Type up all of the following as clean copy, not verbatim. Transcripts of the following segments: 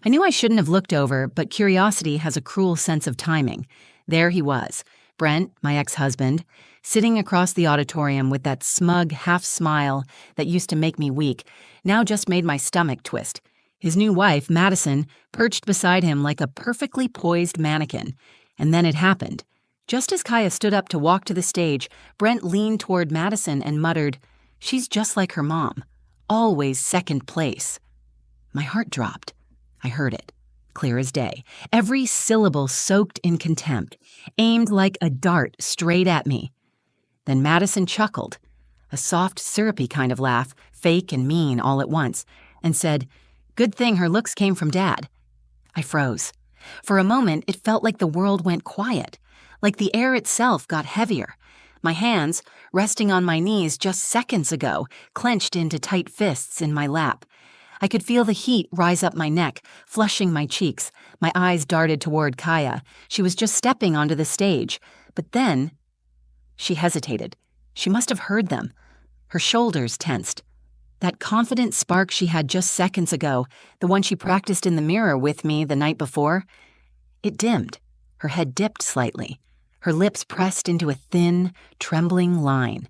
I knew I shouldn't have looked over, but curiosity has a cruel sense of timing. There he was, Brent, my ex-husband, sitting across the auditorium with that smug half-smile that used to make me weak, now just made my stomach twist. His new wife, Madison, perched beside him like a perfectly poised mannequin. And then it happened. Just as Kaya stood up to walk to the stage, Brent leaned toward Madison and muttered, "She's just like her mom. Always second place." My heart dropped. I heard it, clear as day, every syllable soaked in contempt, aimed like a dart straight at me. Then Madison chuckled, a soft, syrupy kind of laugh, fake and mean all at once, and said, "Good thing her looks came from Dad." I froze. For a moment, it felt like the world went quiet, like the air itself got heavier. My hands, resting on my knees just seconds ago, clenched into tight fists in my lap. I could feel the heat rise up my neck, flushing my cheeks. My eyes darted toward Kaya. She was just stepping onto the stage. But then, she hesitated. She must have heard them. Her shoulders tensed. That confident spark she had just seconds ago, the one she practiced in the mirror with me the night before, it dimmed. Her head dipped slightly. Her lips pressed into a thin, trembling line.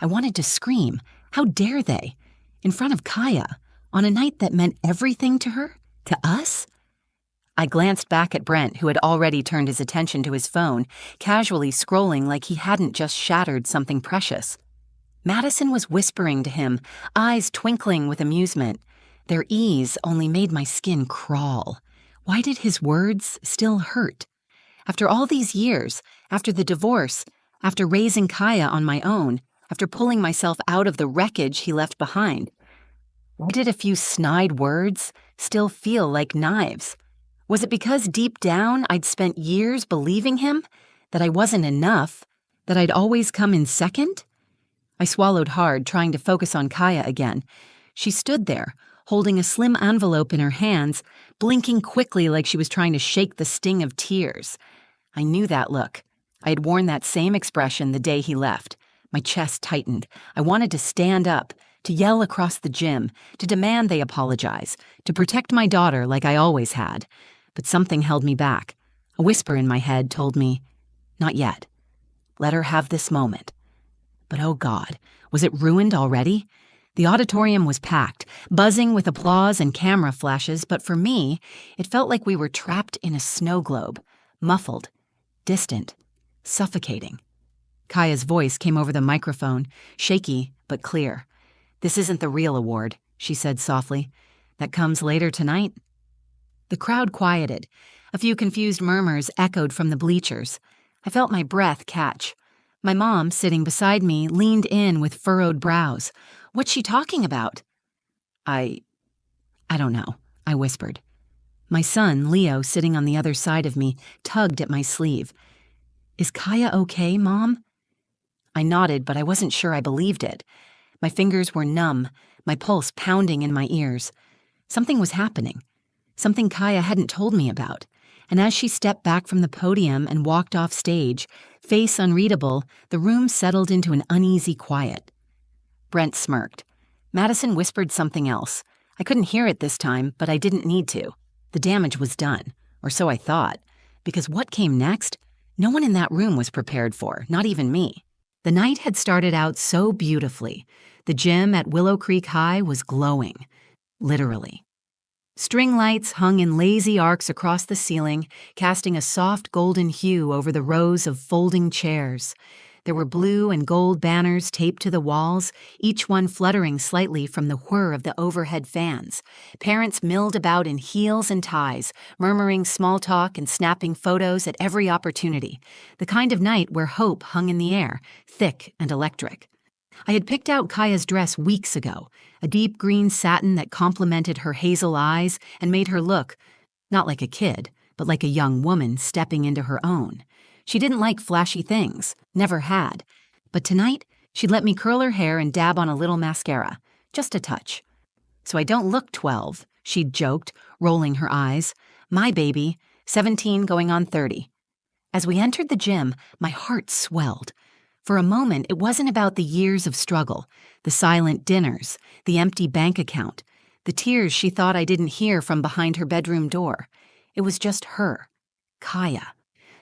I wanted to scream. How dare they? In front of Kaya, on a night that meant everything to her? To us? I glanced back at Brent, who had already turned his attention to his phone, casually scrolling like he hadn't just shattered something precious. Madison was whispering to him, eyes twinkling with amusement. Their ease only made my skin crawl. Why did his words still hurt? After all these years, after the divorce, after raising Kaya on my own, after pulling myself out of the wreckage he left behind, why did a few snide words still feel like knives? Was it because deep down I'd spent years believing him, that I wasn't enough, that I'd always come in second? I swallowed hard, trying to focus on Kaya again. She stood there, holding a slim envelope in her hands, blinking quickly like she was trying to shake the sting of tears. I knew that look. I had worn that same expression the day he left. My chest tightened. I wanted to stand up, to yell across the gym, to demand they apologize, to protect my daughter like I always had. But something held me back. A whisper in my head told me, "Not yet. Let her have this moment." But oh God, was it ruined already? The auditorium was packed, buzzing with applause and camera flashes, but for me, it felt like we were trapped in a snow globe, muffled, distant, suffocating. Kaya's voice came over the microphone, shaky but clear. "This isn't the real award," she said softly. "That comes later tonight." The crowd quieted. A few confused murmurs echoed from the bleachers. I felt my breath catch. My mom, sitting beside me, leaned in with furrowed brows. "What's she talking about?" I don't know," I whispered. My son, Leo, sitting on the other side of me, tugged at my sleeve. "Is Kaya okay, Mom?" I nodded, but I wasn't sure I believed it. My fingers were numb, my pulse pounding in my ears. Something was happening. Something Kaya hadn't told me about. And as she stepped back from the podium and walked off stage, face unreadable, the room settled into an uneasy quiet. Brent smirked. Madison whispered something else. I couldn't hear it this time, but I didn't need to. The damage was done, or so I thought, because what came next, no one in that room was prepared for, not even me. The night had started out so beautifully. The gym at Willow Creek High was glowing, literally. String lights hung in lazy arcs across the ceiling, casting a soft golden hue over the rows of folding chairs. There were blue and gold banners taped to the walls, each one fluttering slightly from the whir of the overhead fans. Parents milled about in heels and ties, murmuring small talk and snapping photos at every opportunity. The kind of night where hope hung in the air, thick and electric. I had picked out Kaya's dress weeks ago, a deep green satin that complemented her hazel eyes and made her look, not like a kid, but like a young woman stepping into her own. She didn't like flashy things, never had. But tonight, she'd let me curl her hair and dab on a little mascara, just a touch. "So I don't look 12, she'd joked, rolling her eyes. "My baby, 17 going on 30. As we entered the gym, my heart swelled. For a moment, it wasn't about the years of struggle, the silent dinners, the empty bank account. The tears she thought I didn't hear from behind her bedroom door. It was just her, Kaya.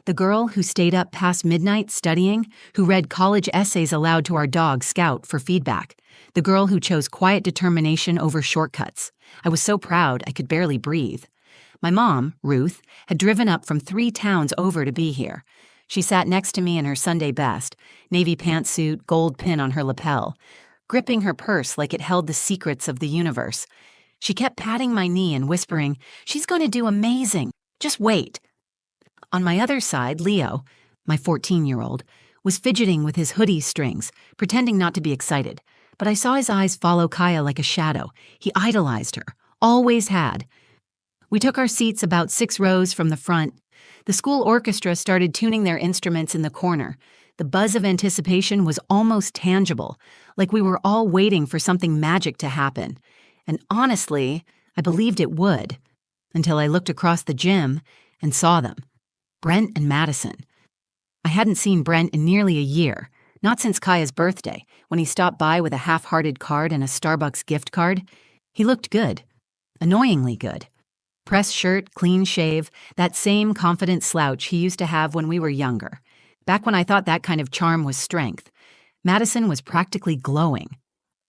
The girl who stayed up past midnight studying, who read college essays aloud to our dog, Scout, for feedback. The girl who chose quiet determination over shortcuts. I was so proud I could barely breathe. My mom, Ruth, had driven up from 3 towns over to be here. She sat next to me in her Sunday best, navy pantsuit, gold pin on her lapel, gripping her purse like it held the secrets of the universe. She kept patting my knee and whispering, "She's going to do amazing. Just wait." On my other side, Leo, my 14-year-old, was fidgeting with his hoodie strings, pretending not to be excited. But I saw his eyes follow Kaya like a shadow. He idolized her, always had. We took our seats about 6 rows from the front. The school orchestra started tuning their instruments in the corner. The buzz of anticipation was almost tangible, like we were all waiting for something magic to happen. And honestly, I believed it would, until I looked across the gym and saw them. Brent and Madison. I hadn't seen Brent in nearly a year, not since Kaya's birthday, when he stopped by with a half-hearted card and a Starbucks gift card. He looked good. Annoyingly good. Pressed shirt, clean shave, that same confident slouch he used to have when we were younger. Back when I thought that kind of charm was strength. Madison was practically glowing.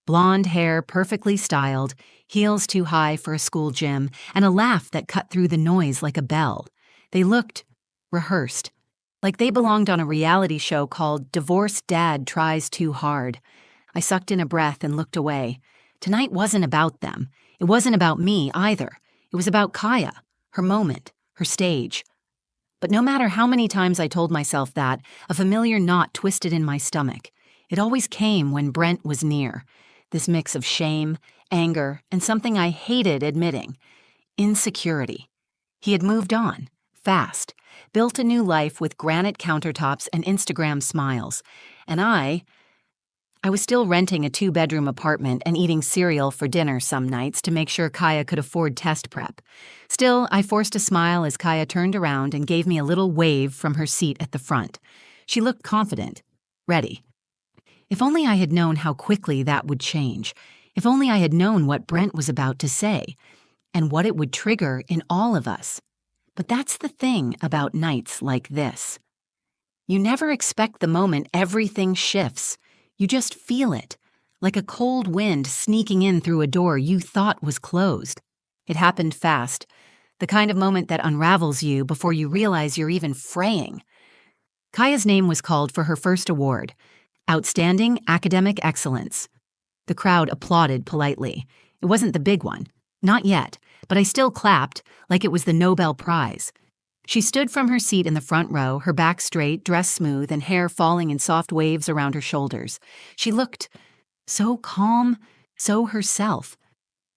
Blonde hair, perfectly styled, heels too high for a school gym, and a laugh that cut through the noise like a bell. They looked rehearsed, like they belonged on a reality show called Divorced Dad Tries Too Hard. I sucked in a breath and looked away. Tonight wasn't about them. It wasn't about me either. It was about Kaya, her moment, her stage. But no matter how many times I told myself that, a familiar knot twisted in my stomach. It always came when Brent was near. This mix of shame, anger, and something I hated admitting. Insecurity. He had moved on, fast, built a new life with granite countertops and Instagram smiles. And I was still renting a 2-bedroom apartment and eating cereal for dinner some nights to make sure Kaya could afford test prep. Still, I forced a smile as Kaya turned around and gave me a little wave from her seat at the front. She looked confident, ready. If only I had known how quickly that would change. If only I had known what Brent was about to say, and what it would trigger in all of us. But that's the thing about nights like this. You never expect the moment everything shifts. You just feel it, like a cold wind sneaking in through a door you thought was closed. It happened fast, the kind of moment that unravels you before you realize you're even fraying. Kaya's name was called for her first award, Outstanding Academic Excellence. The crowd applauded politely. It wasn't the big one, not yet, but I still clapped like it was the Nobel Prize. She stood from her seat in the front row, her back straight, dress smooth, and hair falling in soft waves around her shoulders. She looked so calm, so herself.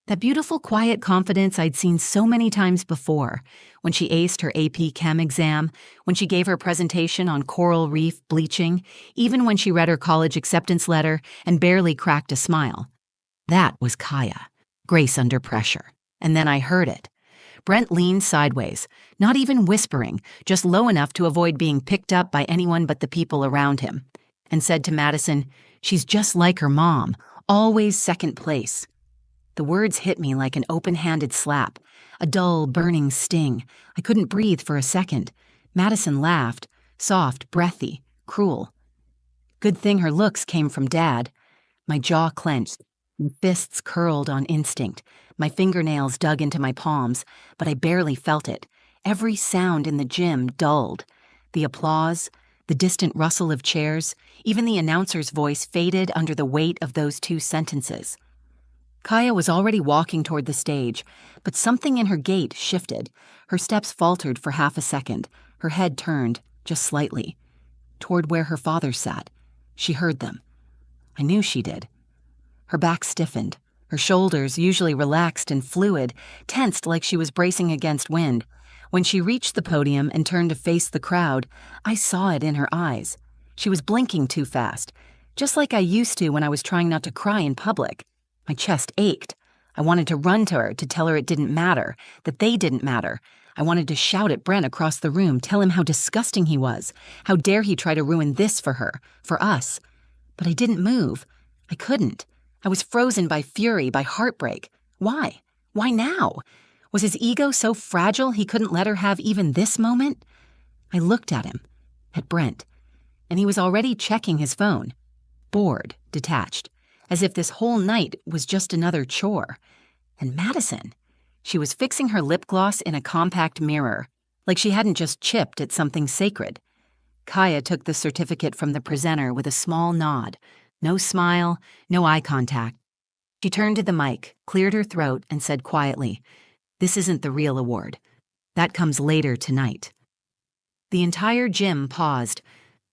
That beautiful, quiet confidence I'd seen so many times before, when she aced her AP Chem exam, when she gave her presentation on coral reef bleaching, even when she read her college acceptance letter and barely cracked a smile. That was Kaya, grace under pressure. And then I heard it. Brent leaned sideways, not even whispering, just low enough to avoid being picked up by anyone but the people around him, and said to Madison, "She's just like her mom, always second place." The words hit me like an open-handed slap, a dull, burning sting. I couldn't breathe for a second. Madison laughed, soft, breathy, cruel. Good thing her looks came from Dad. My jaw clenched, my fists curled on instinct. My fingernails dug into my palms, but I barely felt it. Every sound in the gym dulled. The applause, the distant rustle of chairs, even the announcer's voice faded under the weight of those 2 sentences. Kaya was already walking toward the stage, but something in her gait shifted. Her steps faltered for half a second. Her head turned, just slightly, toward where her father sat. She heard them. I knew she did. Her back stiffened. Her shoulders, usually relaxed and fluid, tensed like she was bracing against wind. When she reached the podium and turned to face the crowd, I saw it in her eyes. She was blinking too fast, just like I used to when I was trying not to cry in public. My chest ached. I wanted to run to her to tell her it didn't matter, that they didn't matter. I wanted to shout at Brent across the room, tell him how disgusting he was. How dare he try to ruin this for her, for us. But I didn't move. I couldn't. I was frozen by fury, by heartbreak. Why? Why now? Was his ego so fragile he couldn't let her have even this moment? I looked at him, at Brent, and he was already checking his phone, bored, detached, as if this whole night was just another chore. And Madison, she was fixing her lip gloss in a compact mirror, like she hadn't just chipped at something sacred. Kaya took the certificate from the presenter with a small nod. No smile, no eye contact. She turned to the mic, cleared her throat, and said quietly, "This isn't the real award. That comes later tonight." The entire gym paused.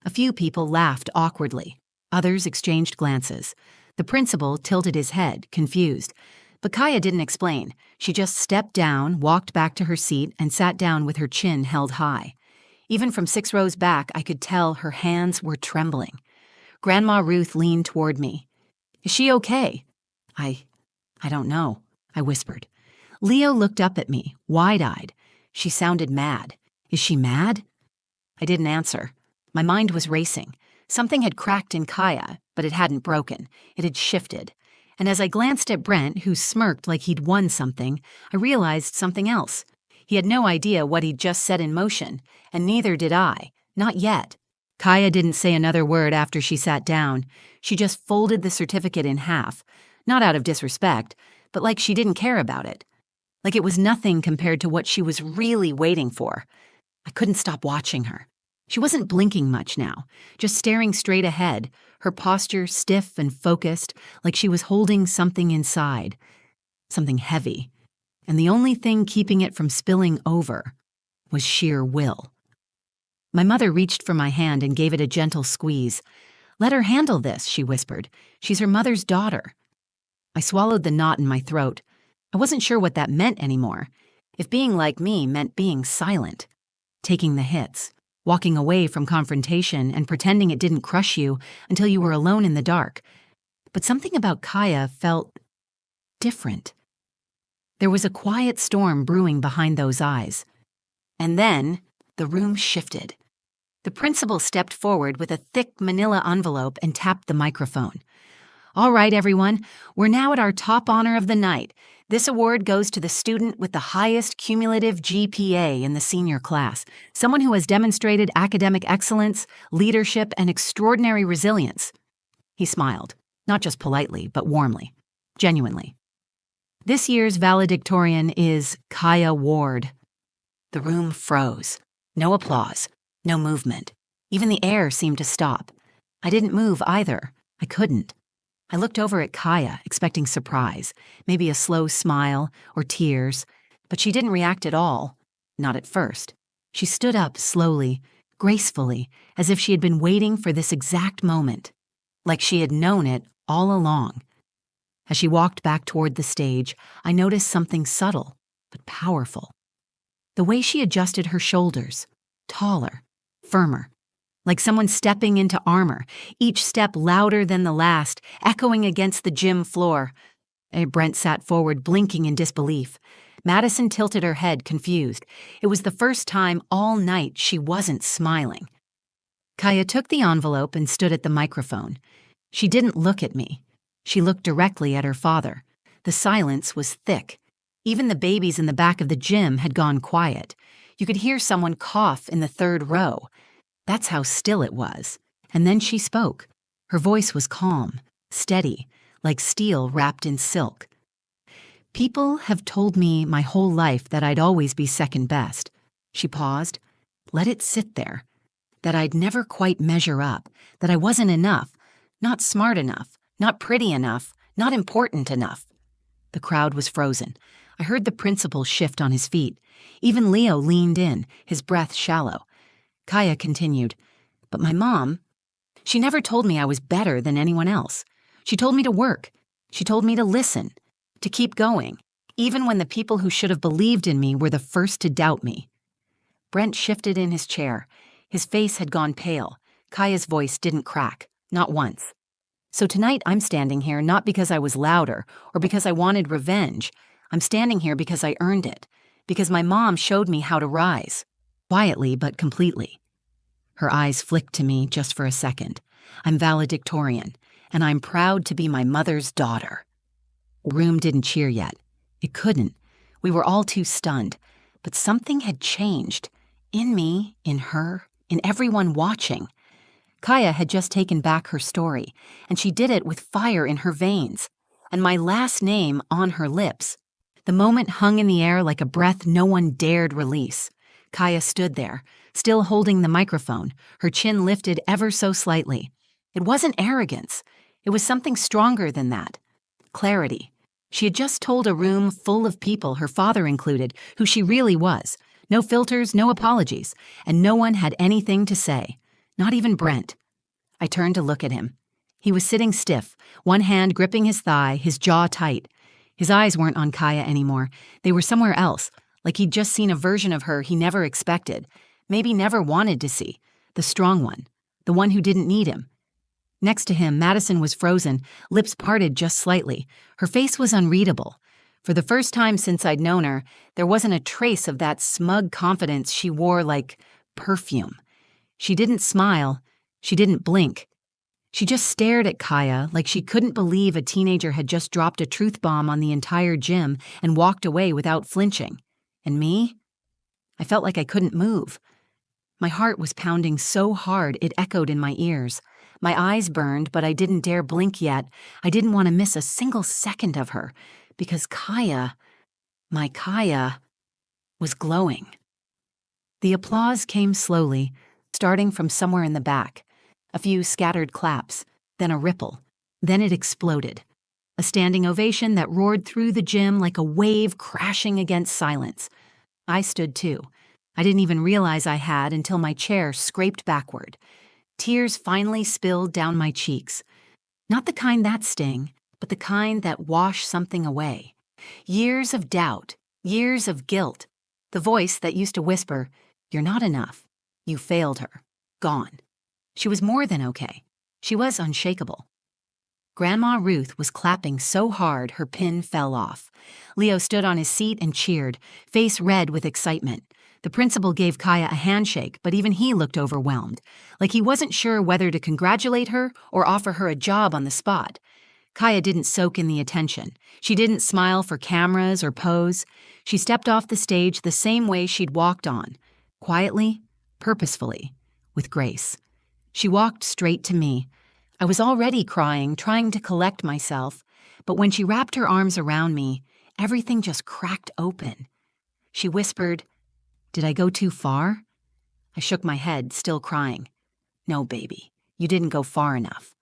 A few people laughed awkwardly. Others exchanged glances. The principal tilted his head, confused. But Kaya didn't explain. She just stepped down, walked back to her seat, and sat down with her chin held high. Even from 6 rows back, I could tell her hands were trembling. Grandma Ruth leaned toward me. "Is she okay?" I don't know," I whispered. Leo looked up at me, wide-eyed. She sounded mad. "Is she mad?" I didn't answer. My mind was racing. Something had cracked in Kaya, but it hadn't broken. It had shifted. And as I glanced at Brent, who smirked like he'd won something, I realized something else. He had no idea what he'd just set in motion, and neither did I. Not yet. Kaya didn't say another word after she sat down. She just folded the certificate in half. Not out of disrespect, but like she didn't care about it. Like it was nothing compared to what she was really waiting for. I couldn't stop watching her. She wasn't blinking much now, just staring straight ahead, her posture stiff and focused, like she was holding something inside. Something heavy. And the only thing keeping it from spilling over was sheer will. My mother reached for my hand and gave it a gentle squeeze. "Let her handle this," she whispered. "She's her mother's daughter." I swallowed the knot in my throat. I wasn't sure what that meant anymore. If being like me meant being silent, taking the hits, walking away from confrontation and pretending it didn't crush you until you were alone in the dark. But something about Kaya felt different. There was a quiet storm brewing behind those eyes. And then the room shifted. The principal stepped forward with a thick manila envelope and tapped the microphone. "All right, everyone, we're now at our top honor of the night. This award goes to the student with the highest cumulative GPA in the senior class, someone who has demonstrated academic excellence, leadership, and extraordinary resilience." He smiled, not just politely, but warmly, genuinely. "This year's valedictorian is Kaya Ward." The room froze. No applause, no movement. Even the air seemed to stop. I didn't move either. I couldn't. I looked over at Kaya, expecting surprise, maybe a slow smile or tears, but she didn't react at all. Not at first. She stood up slowly, gracefully, as if she had been waiting for this exact moment, like she had known it all along. As she walked back toward the stage, I noticed something subtle, but powerful. The way she adjusted her shoulders, taller, firmer. Like someone stepping into armor, each step louder than the last, echoing against the gym floor. Brent sat forward, blinking in disbelief. Madison tilted her head, confused. It was the first time all night she wasn't smiling. Kaya took the envelope and stood at the microphone. She didn't look at me. She looked directly at her father. The silence was thick. Even the babies in the back of the gym had gone quiet. You could hear someone cough in the 3rd row. That's how still it was. And then she spoke. Her voice was calm, steady, like steel wrapped in silk. "People have told me my whole life that I'd always be second best." She paused. Let it sit there. That I'd never quite measure up. That I wasn't enough. Not smart enough. Not pretty enough. Not important enough. The crowd was frozen. I heard the principal shift on his feet. Even Leo leaned in, his breath shallow. Kaya continued, "But my mom, she never told me I was better than anyone else. She told me to work. She told me to listen, to keep going, even when the people who should have believed in me were the first to doubt me." Brent shifted in his chair. His face had gone pale. Kaya's voice didn't crack, not once. "So tonight I'm standing here not because I was louder or because I wanted revenge. I'm standing here because I earned it, because my mom showed me how to rise. Quietly but completely." Her eyes flicked to me just for a second. "I'm valedictorian, and I'm proud to be my mother's daughter." The room didn't cheer yet. It couldn't. We were all too stunned. But something had changed. In me, in her, in everyone watching. Kaya had just taken back her story, and she did it with fire in her veins, and my last name on her lips. The moment hung in the air like a breath no one dared release. Kaya stood there, still holding the microphone, her chin lifted ever so slightly. It wasn't arrogance. It was something stronger than that. Clarity. She had just told a room full of people, her father included, who she really was. No filters, no apologies, and no one had anything to say. Not even Brent. I turned to look at him. He was sitting stiff, one hand gripping his thigh, his jaw tight. His eyes weren't on Kaya anymore. They were somewhere else, like he'd just seen a version of her he never expected, maybe never wanted to see. The strong one. The one who didn't need him. Next to him, Madison was frozen, lips parted just slightly. Her face was unreadable. For the first time since I'd known her, there wasn't a trace of that smug confidence she wore like perfume. She didn't smile. She didn't blink. She just stared at Kaya like she couldn't believe a teenager had just dropped a truth bomb on the entire gym and walked away without flinching. And me? I felt like I couldn't move. My heart was pounding so hard it echoed in my ears. My eyes burned, but I didn't dare blink yet. I didn't want to miss a single second of her, because Kaya, my Kaya, was glowing. The applause came slowly, starting from somewhere in the back. A few scattered claps, then a ripple. Then it exploded. A standing ovation that roared through the gym like a wave crashing against silence. I stood too. I didn't even realize I had until my chair scraped backward. Tears finally spilled down my cheeks. Not the kind that sting, but the kind that wash something away. Years of doubt, years of guilt. The voice that used to whisper, "You're not enough. You failed her." Gone. She was more than okay. She was unshakable. Grandma Ruth was clapping so hard her pin fell off. Leo stood on his seat and cheered, face red with excitement. The principal gave Kaya a handshake, but even he looked overwhelmed, like he wasn't sure whether to congratulate her or offer her a job on the spot. Kaya didn't soak in the attention. She didn't smile for cameras or pose. She stepped off the stage the same way she'd walked on, quietly, purposefully, with grace. She walked straight to me. I was already crying, trying to collect myself, but when she wrapped her arms around me, everything just cracked open. She whispered, "Did I go too far?" I shook my head, still crying. "No, baby, you didn't go far enough."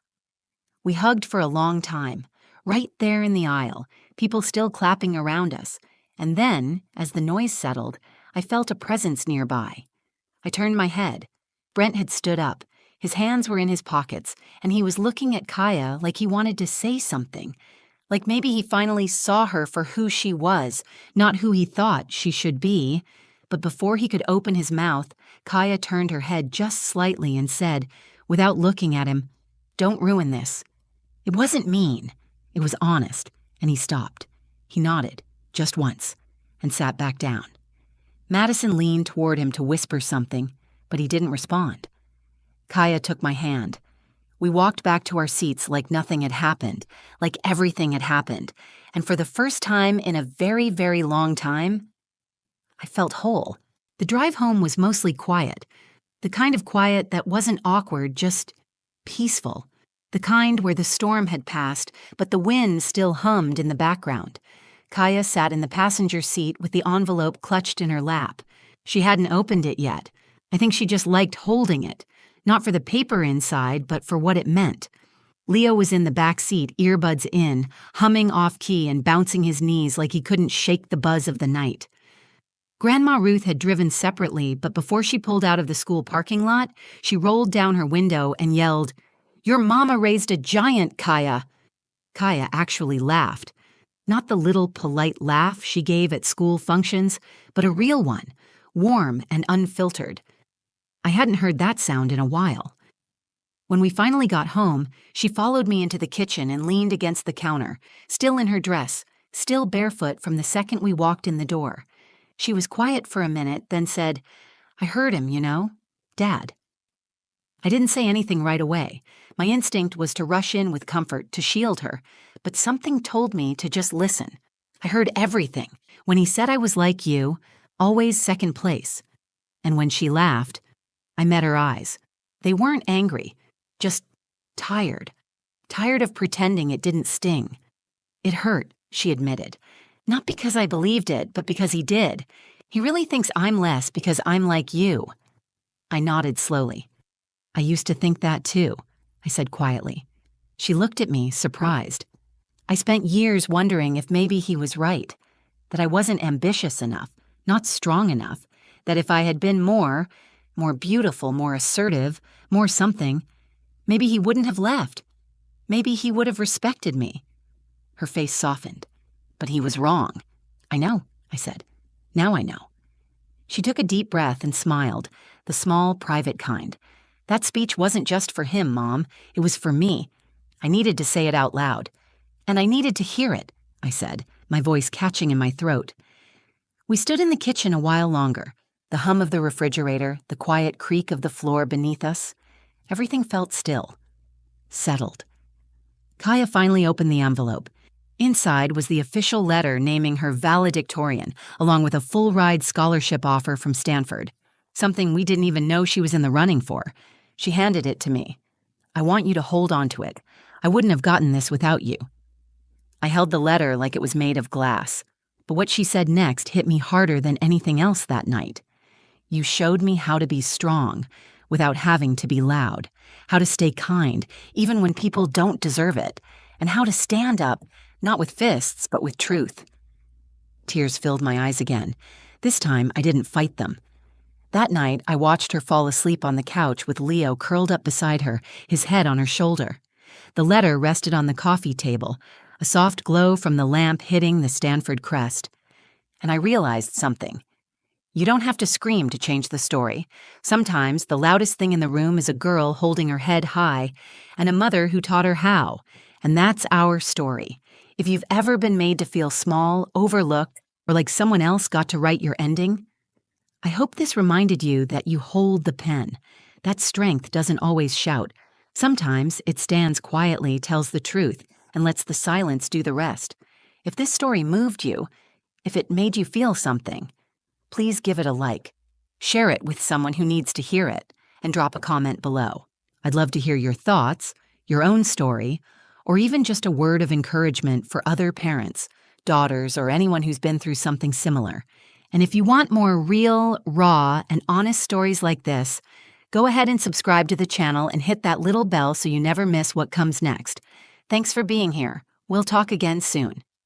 We hugged for a long time, right there in the aisle, people still clapping around us, and then, as the noise settled, I felt a presence nearby. I turned my head. Brent had stood up. His hands were in his pockets, and he was looking at Kaya like he wanted to say something, like maybe he finally saw her for who she was, not who he thought she should be. But before he could open his mouth, Kaya turned her head just slightly and said, without looking at him, "Don't ruin this." It wasn't mean. It was honest, and he stopped. He nodded, just once, and sat back down. Madison leaned toward him to whisper something, but he didn't respond. Kaya took my hand. We walked back to our seats like nothing had happened, like everything had happened, and for the first time in a very, very long time, I felt whole. The drive home was mostly quiet, the kind of quiet that wasn't awkward, just peaceful, the kind where the storm had passed, but the wind still hummed in the background. Kaya sat in the passenger seat with the envelope clutched in her lap. She hadn't opened it yet. I think she just liked holding it, not for the paper inside, but for what it meant. Leo was in the back seat, earbuds in, humming off-key and bouncing his knees like he couldn't shake the buzz of the night. Grandma Ruth had driven separately, but before she pulled out of the school parking lot, she rolled down her window and yelled, "Your mama raised a giant, Kaya." Kaya actually laughed. Not the little polite laugh she gave at school functions, but a real one, warm and unfiltered. I hadn't heard that sound in a while. When we finally got home, she followed me into the kitchen and leaned against the counter, still in her dress, still barefoot from the second we walked in the door. She was quiet for a minute, then said, "I heard him, you know, Dad." I didn't say anything right away. My instinct was to rush in with comfort, to shield her, but something told me to just listen. I heard everything. When he said I was like you, always second place. And when she laughed, I met her eyes. They weren't angry, just tired. Tired of pretending it didn't sting. It hurt, she admitted. Not because I believed it, but because he did. He really thinks I'm less because I'm like you. I nodded slowly. I used to think that too, I said quietly. She looked at me, surprised. I spent years wondering if maybe he was right, that I wasn't ambitious enough, not strong enough, that if I had been more beautiful, more assertive, more something, maybe he wouldn't have left. Maybe he would have respected me. Her face softened. But he was wrong. I know, I said. Now I know. She took a deep breath and smiled, the small, private kind. That speech wasn't just for him, Mom. It was for me. I needed to say it out loud. And I needed to hear it, I said, my voice catching in my throat. We stood in the kitchen a while longer, the hum of the refrigerator, the quiet creak of the floor beneath us. Everything felt still, settled. Kaya finally opened the envelope. Inside was the official letter naming her valedictorian, along with a full-ride scholarship offer from Stanford, something we didn't even know she was in the running for. She handed it to me. I want you to hold on to it. I wouldn't have gotten this without you. I held the letter like it was made of glass, but what she said next hit me harder than anything else that night. You showed me how to be strong without having to be loud, how to stay kind even when people don't deserve it, and how to stand up, not with fists, but with truth. Tears filled my eyes again. This time, I didn't fight them. That night, I watched her fall asleep on the couch with Leo curled up beside her, his head on her shoulder. The letter rested on the coffee table, a soft glow from the lamp hitting the Stanford crest. And I realized something. You don't have to scream to change the story. Sometimes the loudest thing in the room is a girl holding her head high and a mother who taught her how. And that's our story. If you've ever been made to feel small, overlooked, or like someone else got to write your ending, I hope this reminded you that you hold the pen. That strength doesn't always shout. Sometimes it stands quietly, tells the truth, and lets the silence do the rest. If this story moved you, if it made you feel something, please give it a like. Share it with someone who needs to hear it, and drop a comment below. I'd love to hear your thoughts, your own story, or even just a word of encouragement for other parents, daughters, or anyone who's been through something similar. And if you want more real, raw, and honest stories like this, go ahead and subscribe to the channel and hit that little bell so you never miss what comes next. Thanks for being here. We'll talk again soon.